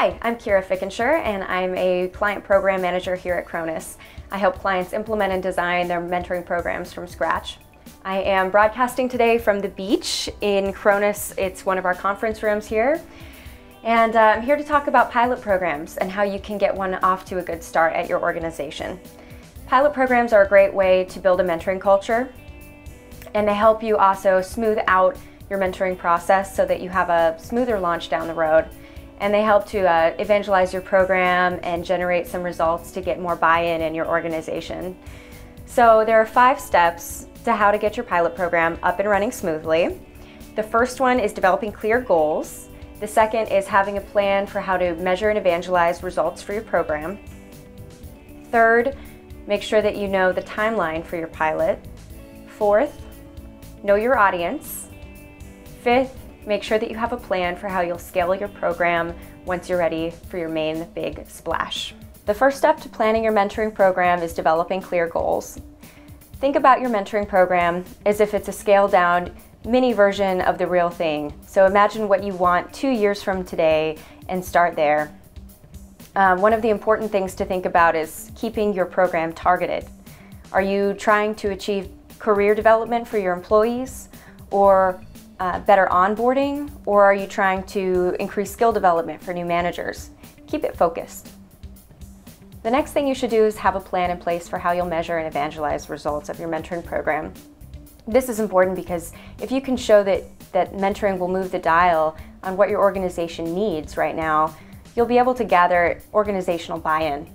Hi, I'm Kira Fickenshire, and I'm a client program manager here at Chronus. I help clients implement and design their mentoring programs from scratch. I am broadcasting today from the beach in Chronus. It's one of our conference rooms here. And I'm here to talk about pilot programs and how you can get one off to a good start at your organization. Pilot programs are a great way to build a mentoring culture, and they help you also smooth out your mentoring process so that you have a smoother launch down the road. And they help to evangelize your program and generate some results to get more buy-in in your organization. So there are 5 steps to how to get your pilot program up and running smoothly. The first one is developing clear goals. The second is having a plan for how to measure and evangelize results for your program. Third, make sure that you know the timeline for your pilot. Fourth, know your audience. Fifth, make sure that you have a plan for how you'll scale your program once you're ready for your main big splash. The first step to planning your mentoring program is developing clear goals. Think about your mentoring program as if it's a scaled down mini version of the real thing. So imagine what you want 2 years from today and start there. One of the important things to think about is keeping your program targeted. Are you trying to achieve career development for your employees, or better onboarding, or are you trying to increase skill development for new managers? Keep it focused. The next thing you should do is have a plan in place for how you'll measure and evangelize results of your mentoring program. This is important because if you can show that mentoring will move the dial on what your organization needs right now, you'll be able to gather organizational buy-in.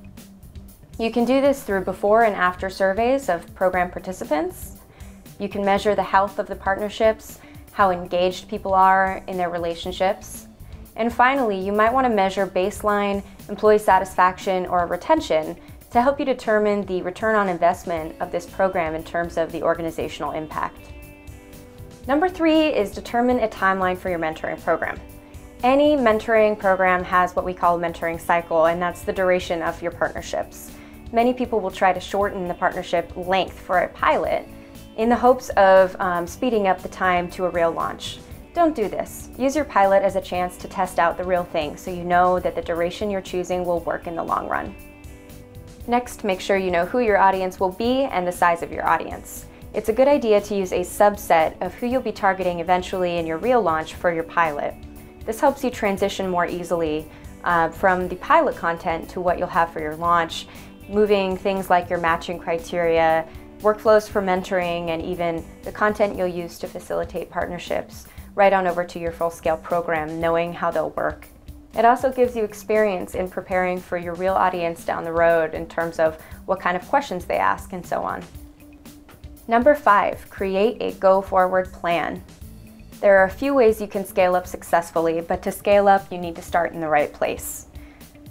You can do this through before and after surveys of program participants. You can measure the health of the partnerships, how engaged people are in their relationships. And finally, you might want to measure baseline employee satisfaction or retention to help you determine the return on investment of this program in terms of the organizational impact. Number 3 is determine a timeline for your mentoring program. Any mentoring program has what we call a mentoring cycle, and that's the duration of your partnerships. Many people will try to shorten the partnership length for a pilot in the hopes of speeding up the time to a real launch. Don't do this. Use your pilot as a chance to test out the real thing so you know that the duration you're choosing will work in the long run. Next, make sure you know who your audience will be and the size of your audience. It's a good idea to use a subset of who you'll be targeting eventually in your real launch for your pilot. This helps you transition more easily from the pilot content to what you'll have for your launch, moving things like your matching criteria, workflows for mentoring, and even the content you'll use to facilitate partnerships right on over to your full-scale program, knowing how they'll work. It also gives you experience in preparing for your real audience down the road in terms of what kind of questions they ask and so on. Number 5, create a go-forward plan. There are a few ways you can scale up successfully, but to scale up, you need to start in the right place.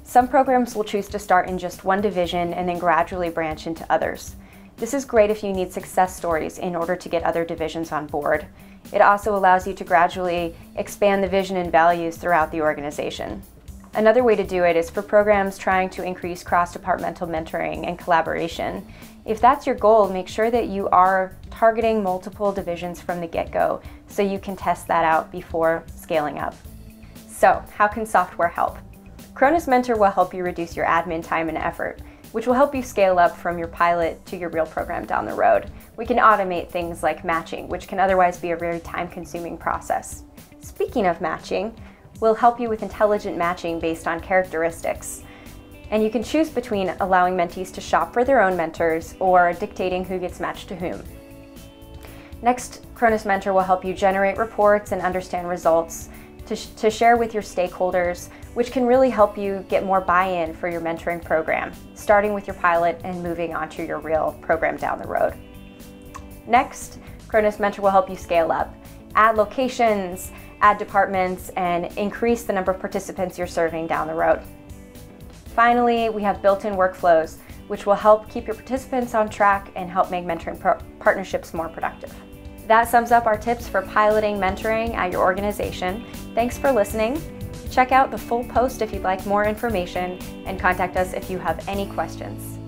Some programs will choose to start in just one division and then gradually branch into others. This is great if you need success stories in order to get other divisions on board. It also allows you to gradually expand the vision and values throughout the organization. Another way to do it is for programs trying to increase cross-departmental mentoring and collaboration. If that's your goal, make sure that you are targeting multiple divisions from the get-go so you can test that out before scaling up. So, how can software help? Chronus Mentor will help you reduce your admin time and effort, which will help you scale up from your pilot to your real program down the road. We can automate things like matching, which can otherwise be a very time-consuming process. Speaking of matching, we'll help you with intelligent matching based on characteristics. And you can choose between allowing mentees to shop for their own mentors or dictating who gets matched to whom. Next, Chronus Mentor will help you generate reports and understand results to share with your stakeholders, which can really help you get more buy-in for your mentoring program, starting with your pilot and moving on to your real program down the road. Next, Chronus Mentor will help you scale up, add locations, add departments, and increase the number of participants you're serving down the road. Finally, we have built-in workflows, which will help keep your participants on track and help make mentoring partnerships more productive. That sums up our tips for piloting mentoring at your organization. Thanks for listening. Check out the full post if you'd like more information, and contact us if you have any questions.